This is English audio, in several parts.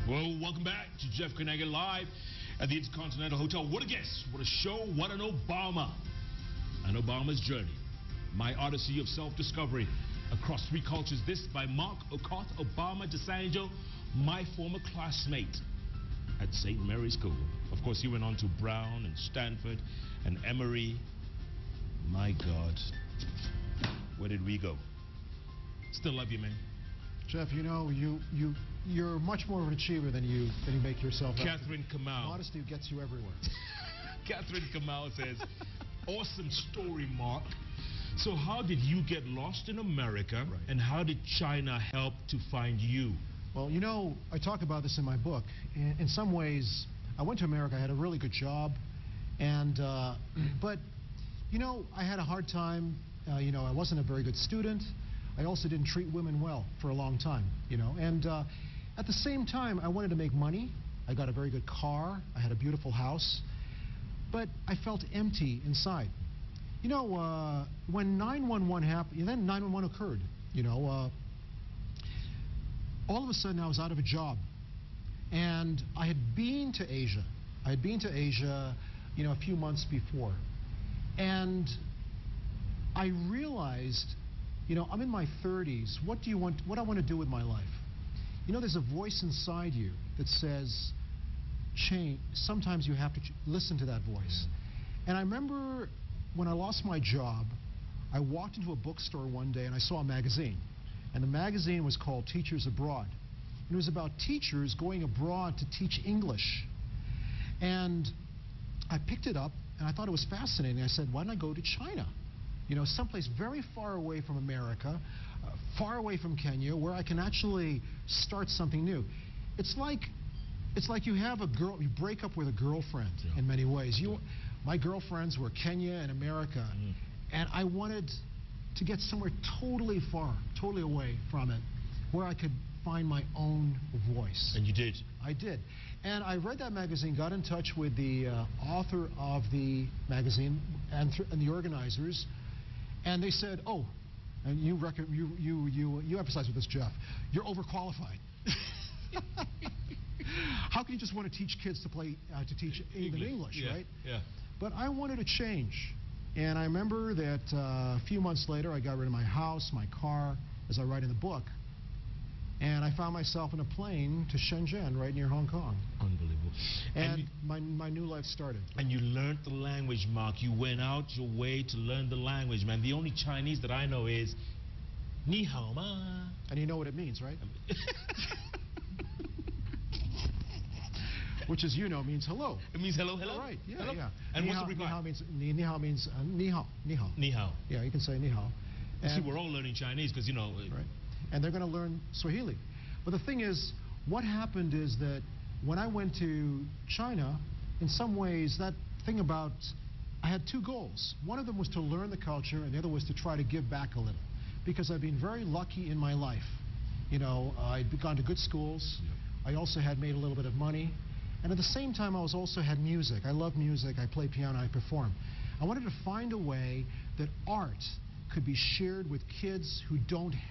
Well, welcome back to Jeff Koinange live at the Intercontinental Hotel. What a guest, what a show, what an Obama. An Obama's journey. My odyssey of self-discovery across three cultures. This by Mark Okoth Obama DeSanjo, my former classmate at St. Mary's School. Of course, he went on to Brown and Stanford and Emory. My God, where did we go? Still love you, man. Jeff, you know, you're much more of an achiever than you make yourself out. Catherine Kamau. Modesty gets you everywhere. Catherine Kamau says, awesome story, Mark. So how did you get lost in America, right, and how did China help to find you? Well, you know, I talk about this in my book. In some ways, I went to America, I had a really good job, and but, you know, I had a hard time. You know, I wasn't a very good student. I also didn't treat women well for a long time, you know, and at the same time, I wanted to make money. I got a very good car. I had a beautiful house, but I felt empty inside. You know, when 9/11 happened, then 9/11 occurred, you know, all of a sudden I was out of a job, and I had been to Asia. I had been to Asia, you know, a few months before, and I realized, you know, I'm in my 30s. What do I want to do with my life? You know, there's a voice inside you that says, change. Sometimes you have to listen to that voice. And I remember when I lost my job, I walked into a bookstore one day and I saw a magazine. And the magazine was called Teachers Abroad. And it was about teachers going abroad to teach English. And I picked it up and I thought it was fascinating. I said, why don't I go to China? You know, someplace very far away from America, far away from Kenya, where I can actually start something new. It's like you have a girl, you break up with a girlfriend, yeah, in many ways. My girlfriends were Kenya and America, and I wanted to get somewhere totally far, totally away from it, where I could find my own voice. And you did? I did. And I read that magazine, got in touch with the author of the magazine and the organizers. And they said, oh, and you emphasize with this, Jeff, you're overqualified. How can you just want to teach kids to teach English, yeah, right? Yeah. But I wanted to change. And I remember that a few months later, I got rid of my house, my car, as I write in the book. And I found myself in a plane to Shenzhen, right near Hong Kong. Unbelievable. And my new life started. And you learned the language, Mark. You went out your way to learn the language, man. The only Chinese that I know is Ni hao ma. And you know what it means, right? Which, as you know, means hello. It means hello, hello? Right, yeah, hello? yeah. And what's the reply? Ni hao means ni hao. Ni hao. Yeah, you can say ni hao. See, we're all learning Chinese because, you know. Right. And they're going to learn Swahili. But the thing is, what happened is that when I went to China, in some ways, that thing about, I had two goals. One of them was to learn the culture, and the other was to try to give back a little. Because I've been very lucky in my life. You know, I'd gone to good schools. Yep. I also had made a little bit of money. And at the same time, I also had music. I love music. I play piano. I perform. I wanted to find a way that art could be shared with kids who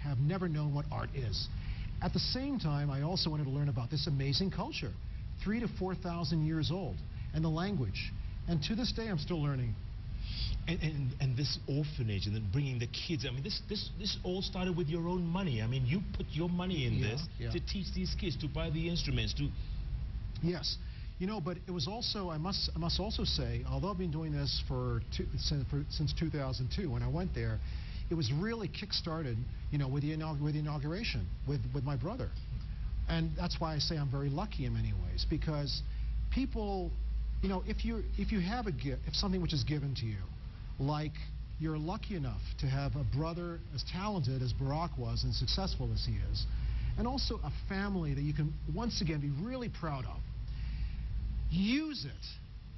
have never known what art is. At the same time, I also wanted to learn about this amazing culture, 3,000 to 4,000 years old, and the language. And to this day, I'm still learning. And this orphanage, and then bringing the kids. I mean, this all started with your own money. I mean, you put your money in this to teach these kids, to buy the instruments, to. Yes. You know, but it was also, I must also say, although I've been doing this since 2002, when I went there, it was really kick-started, you know, with the inauguration, with my brother. And that's why I say I'm very lucky in many ways, because people, you know, if you have a gift, if something which is given to you, like you're lucky enough to have a brother as talented as Barack was and successful as he is, and also a family that you can, once again, be really proud of. Use it.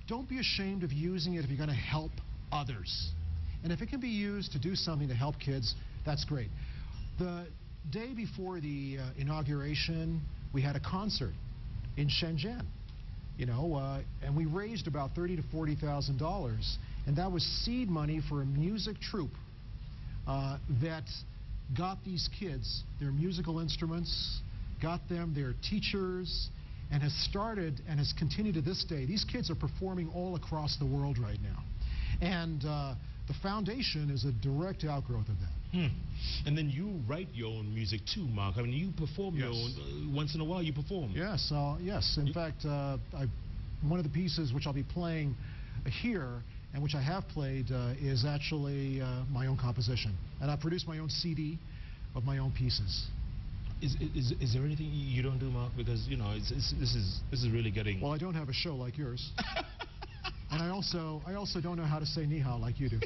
Don't be ashamed of using it if you're going to help others. And if it can be used to do something to help kids, that's great. The day before the inauguration, we had a concert in Shenzhen, you know, and we raised about $30,000 to $40,000, and that was seed money for a music troupe that got these kids their musical instruments, got them their teachers, and has started and has continued to this day. These kids are performing all across the world right now. And the foundation is a direct outgrowth of that. And then you write your own music too, Mark. I mean, you perform your own, once in a while you perform. Yes, yes. In fact, one of the pieces which I'll be playing here, and which I have played, is actually my own composition. And I produced my own CD of my own pieces. Is there anything you don't do, Mark? Because, you know, this is really getting... Well, I don't have a show like yours. And I also don't know how to say ni hao like you do.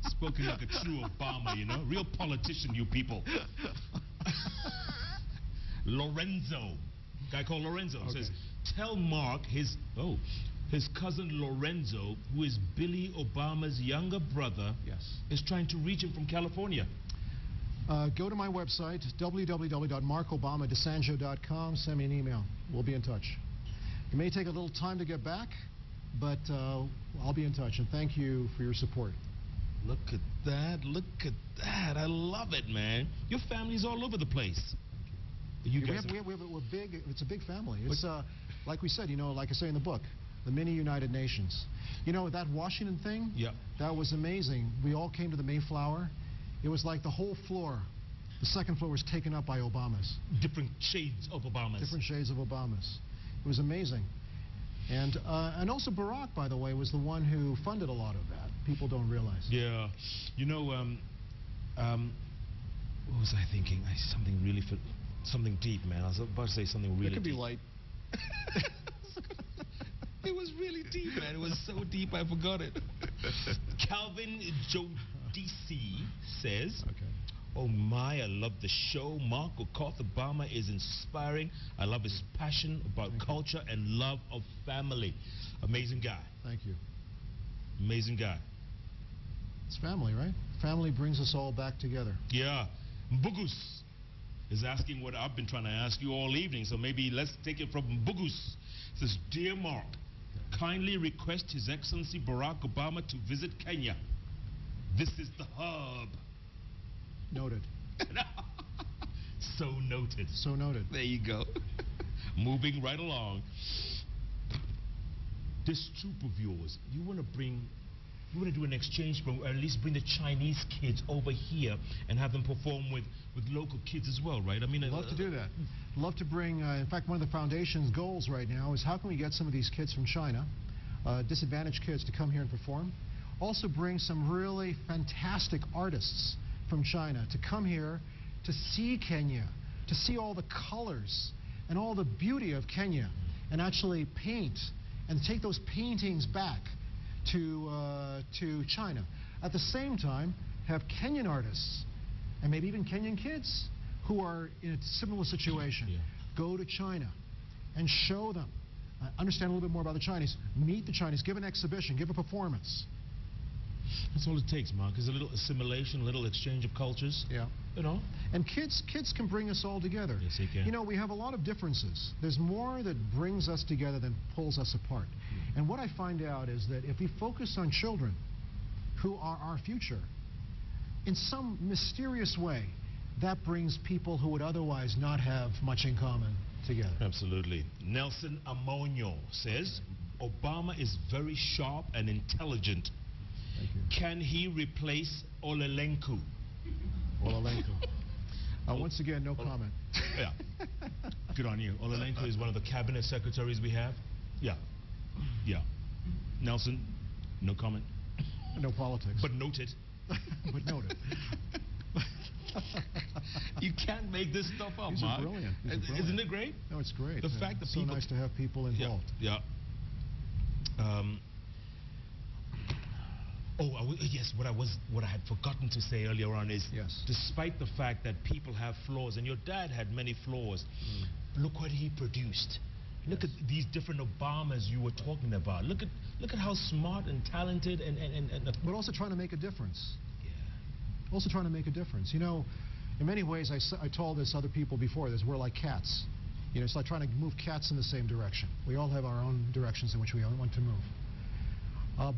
Spoken like a true Obama, you know? Real politician, you people. Lorenzo, guy called Lorenzo, says, tell Mark his cousin Lorenzo, who is Billy Obama's younger brother, is trying to reach him from California. Go to my website, www.markobamadesangio.com. Send me an email. We'll be in touch. It may take a little time to get back, but I'll be in touch. And thank you for your support. Look at that. Look at that. I love it, man. Your family's all over the place. You guys we're big. It's a big family. It's like we said, you know, like I say in the book, the mini United Nations. You know, that Washington thing? Yeah. That was amazing. We all came to the Mayflower. It was like the whole floor, the second floor was taken up by Obamas. Different shades of Obamas. Different shades of Obamas. It was amazing. And also Barack, by the way, was the one who funded a lot of that. People don't realize. Yeah. You know, what was I thinking? Something deep, man. I was about to say something really deep. It could be light. It was really deep, man. It was so deep I forgot it. Calvin Jodisi says, oh my, I love the show. Mark Okoth Obama is inspiring. I love his passion about culture and love of family. Amazing guy. Thank you. Amazing guy. It's family, right? Family brings us all back together. Yeah. Mbugus is asking what I've been trying to ask you all evening, so maybe let's take it from Mbugus. It says, Dear Mark, kindly request His Excellency Barack Obama to visit Kenya. This is the hub. Noted. So noted. So noted. There you go. Moving right along. This troop of yours, you want to do an exchange program, or at least bring the Chinese kids over here and have them perform with local kids as well, right? I mean, I'd love to do that. Love to bring, in fact, one of the foundation's goals right now is how can we get some of these kids from China, disadvantaged kids, to come here and perform. Also bring some really fantastic artists from China to come here to see Kenya, to see all the colors and all the beauty of Kenya, and actually paint and take those paintings back to China. At the same time, have Kenyan artists and maybe even Kenyan kids who are in a similar situation go to China and show them, understand a little bit more about the Chinese, meet the Chinese, give an exhibition, give a performance. That's all it takes, Mark, is a little assimilation, a little exchange of cultures. Yeah. You know? And kids can bring us all together. Yes, they can. You know, we have a lot of differences. There's more that brings us together than pulls us apart. And what I find out is that if we focus on children who are our future, in some mysterious way, that brings people who would otherwise not have much in common together. Absolutely. Nelson Amonio says, Obama is very sharp and intelligent. Thank you. Can he replace Olelenku? Olelenku. Once again, no comment. Yeah. Good on you. Olelenku is one of the cabinet secretaries we have. Yeah. Yeah. Nelson, no comment. No politics. But noted. But noted. You can't make this stuff up, These Mark. are brilliant. Isn't it great? No, it's great. The fact that it's so nice to have people involved. Yeah. Yes, what I had forgotten to say earlier on is, despite the fact that people have flaws, and your dad had many flaws, look what he produced. Look at these different Obamas you were talking about. Look at how smart and talented and but also trying to make a difference. Yeah. Also trying to make a difference. You know, in many ways, I told this other people before this, we're like cats. You know, it's like trying to move cats in the same direction. We all have our own directions in which we want to move.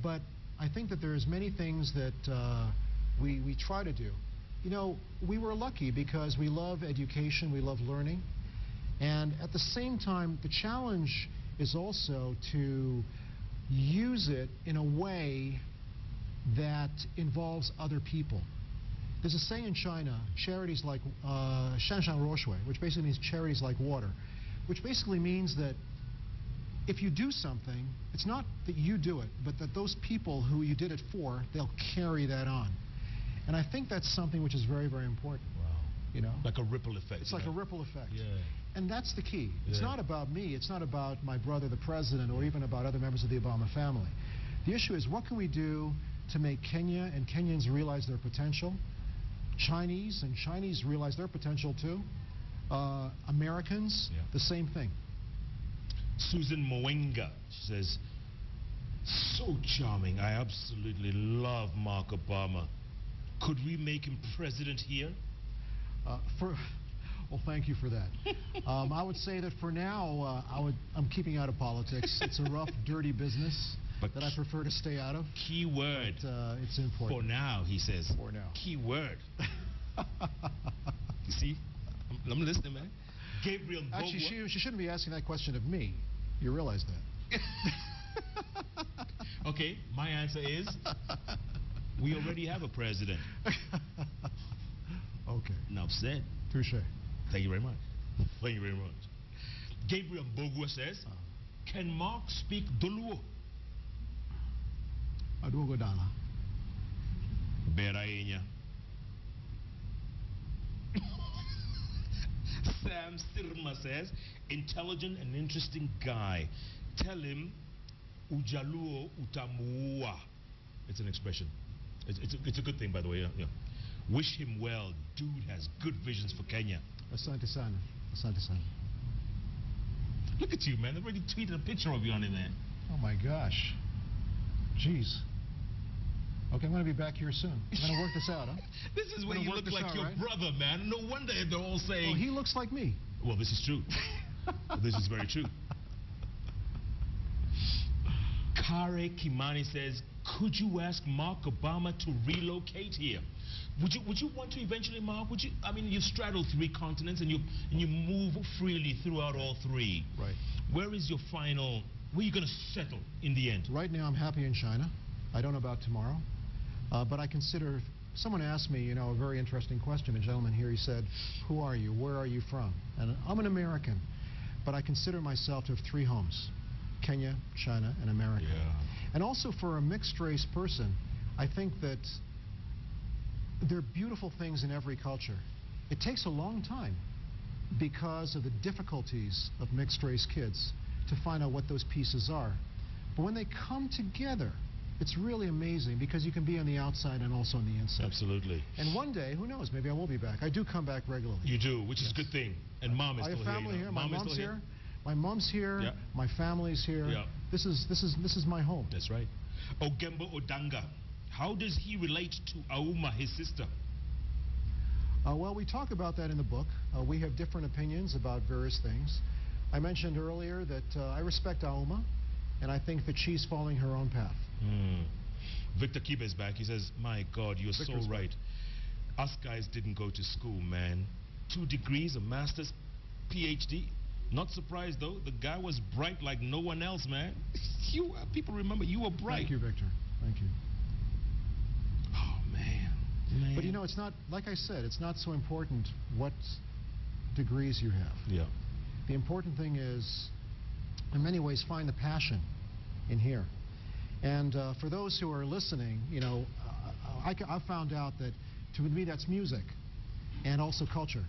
But I think that there's many things that we try to do. You know, we were lucky because we love education, we love learning, And at the same time, the challenge is also to use it in a way that involves other people. There's a saying in China, charities like Shanshan Roshui, which basically means charities like water, which basically means that if you do something, it's not that you do it, but that those people who you did it for, they'll carry that on. And I think that's something which is very, very important. Wow. You know? Like a ripple effect. It's like a ripple effect. Yeah. And that's the key. It's Yeah. not about me. It's not about my brother, the president, or even about other members of the Obama family. The issue is, what can we do to make Kenya and Kenyans realize their potential? Chinese and Chinese realize their potential too. Americans, Yeah. the same thing. Susan Mwenga, she says, so charming. I absolutely love Mark Obama. Could we make him president here? Well, thank you for that. I would say that for now, I'm keeping out of politics. It's a rough, dirty business that I prefer to stay out of. Key word. But, it's important. For now, he says. For now. Key word. You see? I'm listening, man. Gabriel Mbogwa. Actually, she shouldn't be asking that question of me. You realize that. Okay, my answer is, we already have a president. Okay. Enough said. Touche. Thank you very much. Thank you very much. Gabriel Mbogwa says, can Mark speak Duluo? Adugo Dala. Beraenya. Sam Sirma says, intelligent and interesting guy. Tell him, Ujaluo utamuua. It's an expression. It's a good thing, by the way. Yeah. Wish him well. Dude has good visions for Kenya. Asante sana. Asante sana. Look at you, man. They've already tweeted a picture of you on it, man. Oh, my gosh. Jeez. Okay, I'm going to be back here soon. I'm going to work this out, huh? This is where you look like your brother, man. No wonder they're all saying... Well, he looks like me. Well, this is true. This is very true. Kare Kimani says, could you ask Mark Obama to relocate here? Would you want to eventually, Mark? Would you? I mean, you straddle 3 continents and you move freely throughout all 3. Right. Where is your final? Where are you going to settle in the end? Right now, I'm happy in China. I don't know about tomorrow, but I consider. Someone asked me, you know, a very interesting question. A gentleman here, he said, "Who are you? Where are you from?" And I'm an American, but I consider myself to have 3 homes: Kenya, China, and America. Yeah. And also, for a mixed-race person, I think that there are beautiful things in every culture. It takes a long time because of the difficulties of mixed-race kids to find out what those pieces are. But when they come together, it's really amazing because you can be on the outside and also on the inside. Absolutely. And one day, who knows, maybe I will be back. I do come back regularly. You do, which is a good thing. And Mom is I still have family here. here. My mom's here. My mom's here. Yeah. My family's here. Yeah. This is my home. That's right. Ogembo Odanga, how does he relate to Auma, his sister? Well, we talk about that in the book. We have different opinions about various things. I mentioned earlier that I respect Auma, and I think that she's following her own path. Victor Kibe is back. He says, my God, you're Victor's so right. Us guys didn't go to school, man. 2 degrees, a master's, PhD. Not surprised, though. The guy was bright like no one else, man. People remember you were bright. Thank you, Victor. Thank you. Oh, man. But you know, it's not, like I said, it's not so important what degrees you have. Yeah. The important thing is, in many ways, find the passion in here. And for those who are listening, you know, I found out that to me that's music and also culture.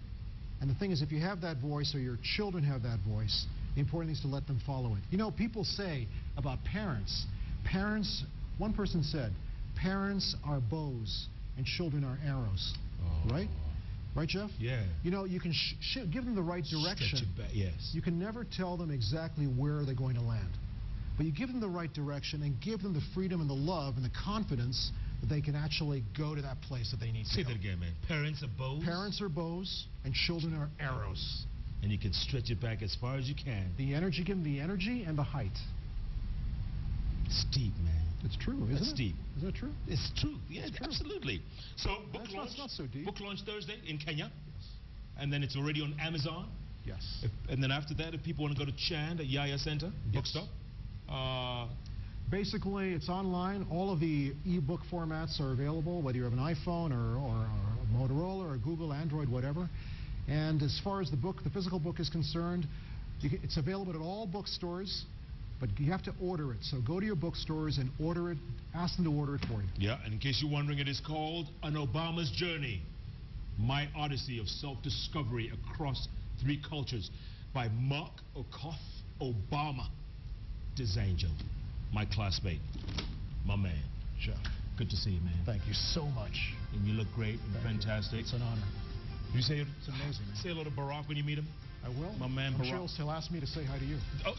And the thing is, if you have that voice or your children have that voice, the important thing is to let them follow it. You know, people say about parents, one person said, parents are bows and children are arrows, right? Right, Jeff? Yeah. You know, you can give them the right direction. Yes. You can never tell them exactly where they're going to land. But you give them the right direction and give them the freedom and the love and the confidence that they can actually go to that place that they need to Say go. that again, man. Parents are bows. Parents are bows and children are arrows. And you can stretch it back as far as you can. The energy, give them the energy and the height. It's deep, man. It's true, isn't it? It's deep. Is that true? It's true. Yes, It's true. absolutely. So book launch. It's not so deep. Book launch Thursday in Kenya. Yes. And then it's already on Amazon. Yes. And then after that, if people want to go to Chand at Yaya Center, bookstop, basically, it's online. All of the e-book formats are available, whether you have an iPhone or a Motorola or a Google, Android, whatever. And as far as the book, the physical book is concerned, it's available at all bookstores, but you have to order it. So go to your bookstores and order it. Ask them to order it for you. Yeah, and in case you're wondering, it is called An Obama's Journey, My Odyssey of Self-Discovery Across 3 Cultures by Mark Okoth Obama. This angel, my classmate, my man. Jeff. Good to see you, man. Thank you so much. And you look great and fantastic. It's an honor. You say It's amazing, man. Say hello to Barack when you meet him. I will. My man I'm Barack. sure he'll ask me to say hi to you. Oh.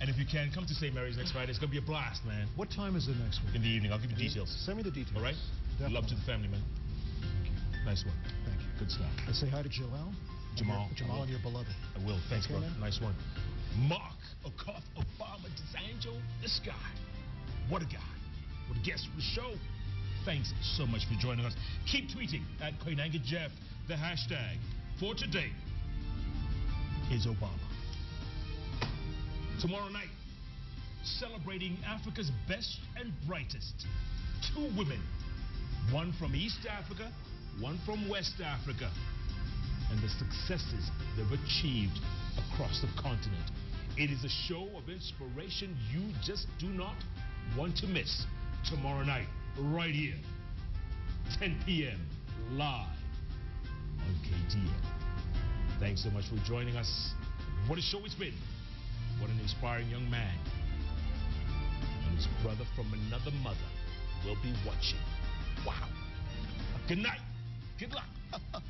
And if you can, come to St. Mary's next Friday. It's going to be a blast, man. What time is it next week? In the evening. I'll give you details. Send me the details. All right? Definitely. Love to the family, man. Thank you. Nice one. Thank you. Good stuff. I say hi to Jamal. Jamal. Jamal and your beloved. I will. Thanks, Okay, bro. man? Nice one. Mark Okoth Obama, this angel, this guy. What a guy. What a guest for the show. Thanks so much for joining us. Keep tweeting at Koinange Jeff. The hashtag for today is Obama. Tomorrow night, celebrating Africa's best and brightest. 2 women, one from East Africa, one from West Africa, and the successes they've achieved across the continent. It is a show of inspiration you just do not want to miss. Tomorrow night, right here, 10 p.m. live on KTN. Thanks so much for joining us. What a show it's been. What an inspiring young man. And his brother from another mother will be watching. Wow. Good night. Good luck.